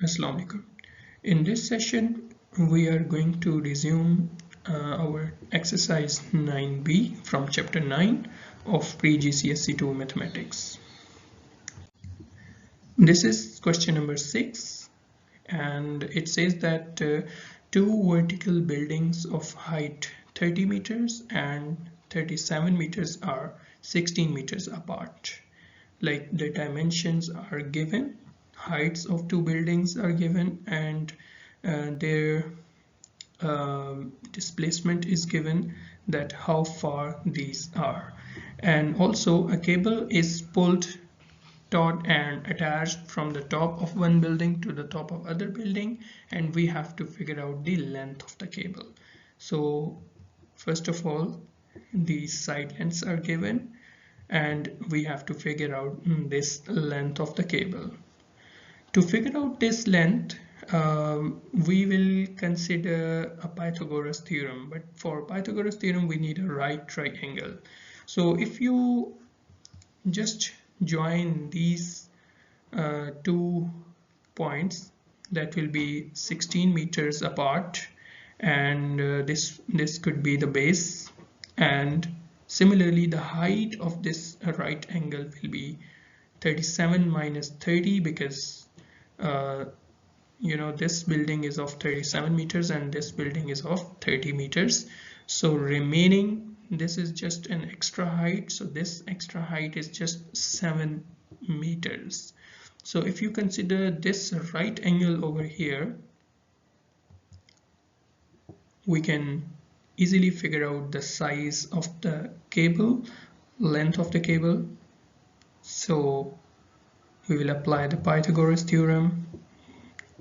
Assalamu alaikum. In this session, we are going to resume our exercise 9b from chapter 9 of pre-GCSE 2 mathematics. This is question number 6, and it says that two vertical buildings of height 30 meters and 37 meters are 16 meters apart. Like the dimensions are given, heights of two buildings are given, and their displacement is given, that how far these are. And also a cable is pulled, taut and attached from the top of one building to the top of other building, and we have to figure out the length of the cable. So first of all, the side lengths are given, and we have to figure out this length of the cable. To figure out this length, we will consider a Pythagoras theorem, but for Pythagoras theorem we need a right triangle. So if you just join these two points, that will be 16 meters apart, and this could be the base, and similarly the height of this right angle will be 37 minus 30, because this building is of 37 meters and this building is of 30 meters. So remaining, this is just an extra height, so this extra height is just 7 meters. So if you consider this right angle over here, we can easily figure out the size of the cable, length of the cable. So we will apply the Pythagoras theorem,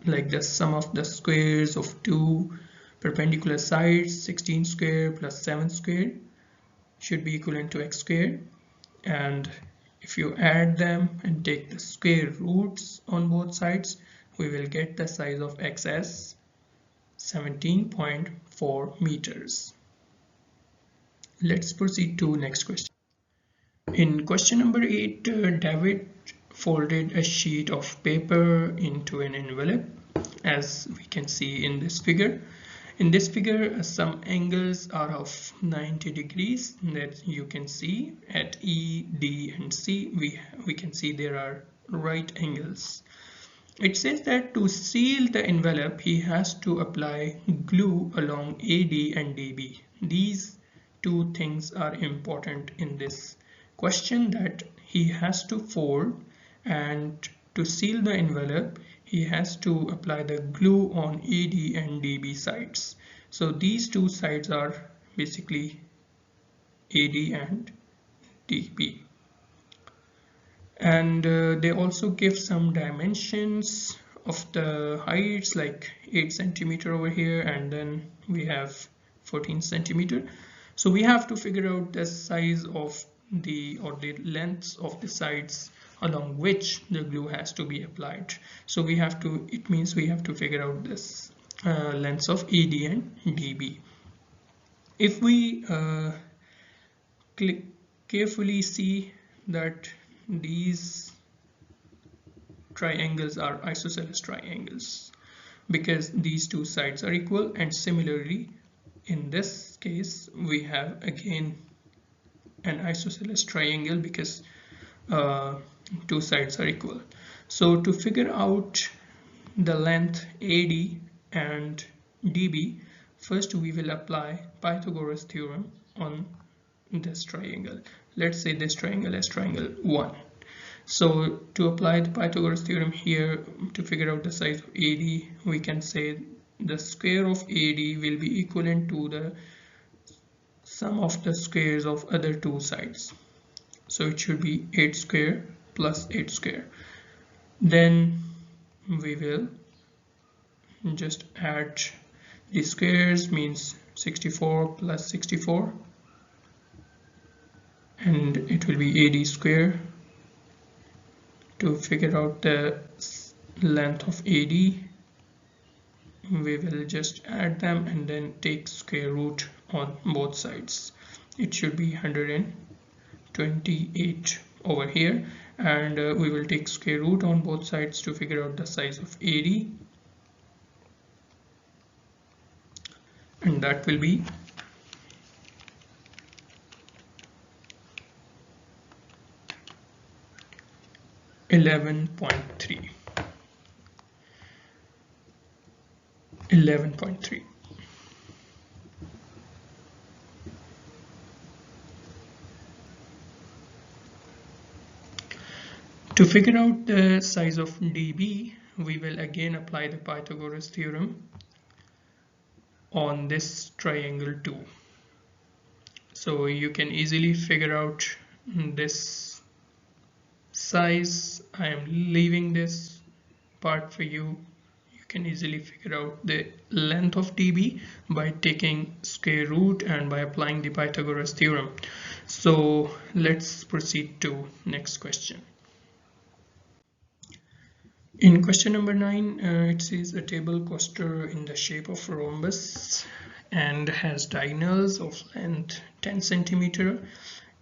like the sum of the squares of two perpendicular sides, 16 square plus 7 square, should be equivalent to x squared. And if you add them and take the square roots on both sides, we will get the size of x as 17.4 meters. Let's proceed to next question. In question number 8, David folded a sheet of paper into an envelope, as we can see in this figure. In this figure, some angles are of 90 degrees that you can see at E, D, and C. We can see there are right angles. It says that to seal the envelope, he has to apply glue along AD and DB. These two things are important in this question, that he has to fold, and to seal the envelope he has to apply the glue on AD and DB sides. So these two sides are basically AD and DB. And they also give some dimensions of the heights, like 8 centimeter over here, and then we have 14 centimeter. So we have to figure out the size of the lengths of the sides along which the glue has to be applied. So it means we have to figure out this lengths of AD and DB. If we carefully see that these triangles are isosceles triangles, because these two sides are equal, and similarly in this case we have again an isosceles triangle, because two sides are equal. So to figure out the length AD and DB, first we will apply Pythagoras theorem on this triangle. Let's say this triangle is triangle 1. So to apply the Pythagoras theorem here, to figure out the size of AD, we can say the square of AD will be equivalent to the sum of the squares of other two sides. So it should be 8 square plus 8 square. Then we will just add the squares, means 64 plus 64, and it will be AD square. To figure out the length of AD, we will just add them and then take square root on both sides. It should be 128 over here, and we will take square root on both sides to figure out the size of AD, and that will be 11.3. To figure out the size of dB, we will again apply the Pythagoras theorem on this triangle too. So you can easily figure out this size. I am leaving this part for you. You can easily figure out the length of dB by taking square root and by applying the Pythagoras theorem. So let's proceed to next question. In question number 9, it says a table coaster in the shape of rhombus and has diagonals of length 10 centimeter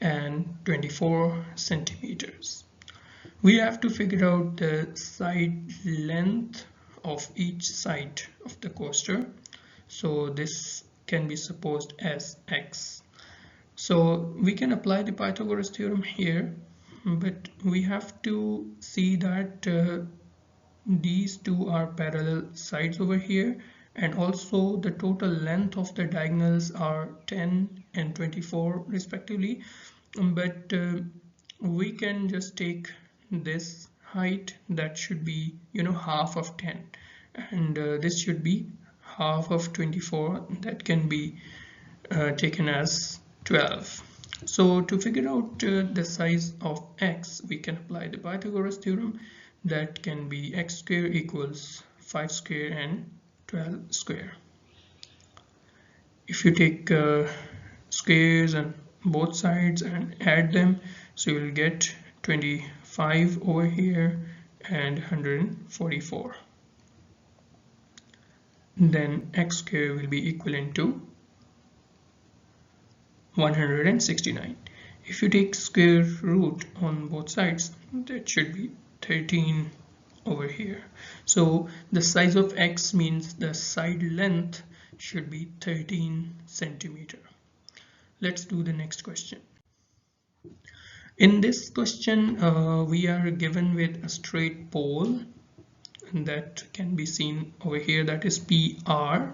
and 24 centimeters. We have to figure out the side length of each side of the coaster. So this can be supposed as x. So we can apply the Pythagoras theorem here, but we have to see that these two are parallel sides over here, and also the total length of the diagonals are 10 and 24 respectively. But we can just take this height, that should be half of 10, and this should be half of 24, that can be taken as 12. So to figure out the size of x, we can apply the Pythagoras theorem. That can be x square equals 5 square and 12 square. If you take squares on both sides and add them, so you will get 25 over here and 144. Then x square will be equivalent to 169. If you take square root on both sides, that should be 13 over here. So the size of x means the side length should be 13 centimeter. Let's do the next question. In this question, we are given with a straight pole that can be seen over here, that is PR,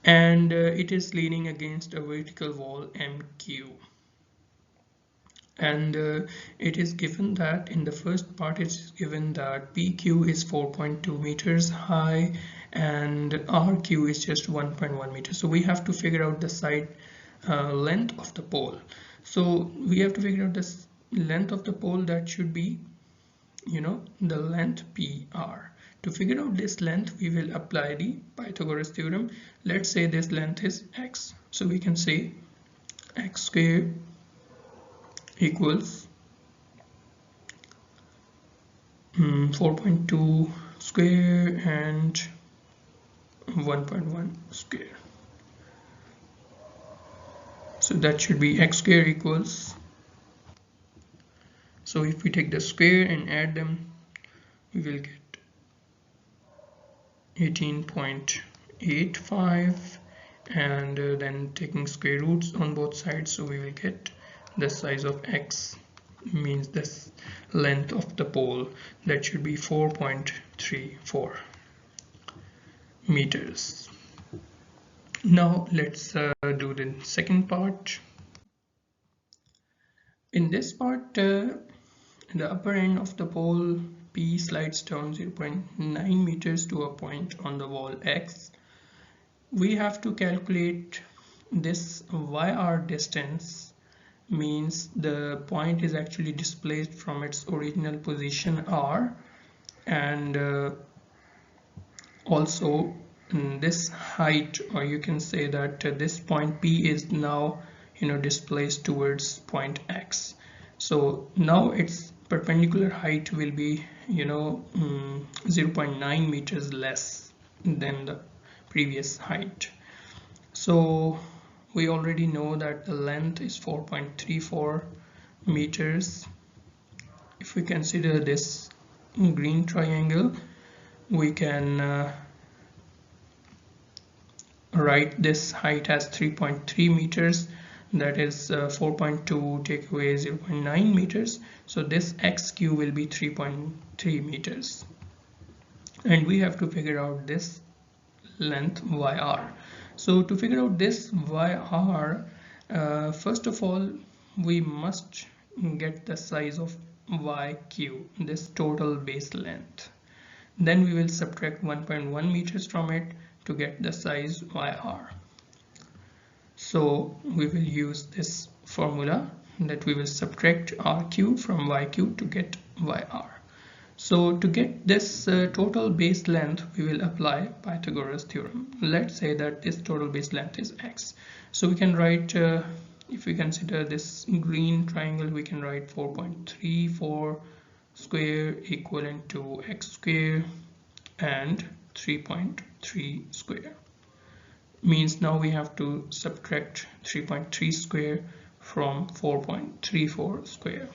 and it is leaning against a vertical wall MQ. And it is given that in the first part it is given that PQ is 4.2 meters high and RQ is just 1.1 meters. So we have to figure out the side length of the pole. So we have to figure out the length of the pole, that should be the length PR. To figure out this length, we will apply the Pythagoras theorem. Let's say this length is x, so we can say x square equals 4.2 square and 1.1 square. So that should be x square equals, so if we take the square and add them, we will get 18.85, and then taking square roots on both sides, so we will get the size of x, means this length of the pole, that should be 4.34 meters. Now let's do the second part. In this part, the upper end of the pole P slides down 0.9 meters to a point on the wall X. We have to calculate this YR distance, means the point is actually displaced from its original position R, and also this height, or you can say that this point P is now displaced towards point X. So now its perpendicular height will be 0.9 meters less than the previous height. So we already know that the length is 4.34 meters, if we consider this green triangle, we can write this height as 3.3 meters, that is 4.2 take away 0.9 meters, so this xq will be 3.3 meters, and we have to figure out this length yr. So to figure out this yr, first of all we must get the size of yq, this total base length. Then we will subtract 1.1 meters from it to get the size yr. So we will use this formula that we will subtract rq from yq to get yr. So to get this total base length, we will apply Pythagoras theorem. Let's say that this total base length is x. So we can write, if we consider this green triangle, we can write 4.34 square equivalent to x square and 3.3 square. Means now we have to subtract 3.3 square from 4.34 square.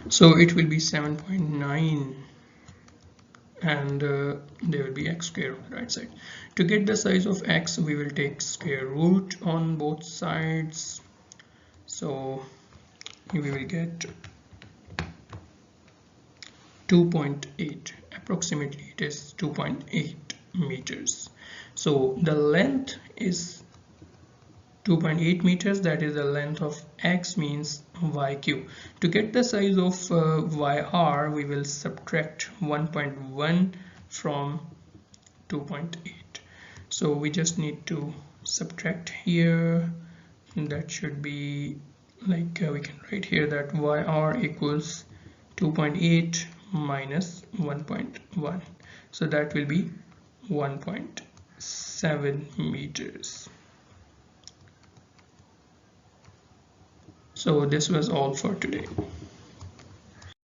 So it will be 7.9 and there will be x square on the right side. To get the size of x, we will take square root on both sides. So we will get 2.8, approximately it is 2.8 meters. So the length is 2.8 meters, that is the length of x, means yq. To get the size of yr, we will subtract 1.1 from 2.8. So we just need to subtract here, and that should be like we can write here that yr equals 2.8 minus 1.1, so that will be 1.7 meters. So this was all for today.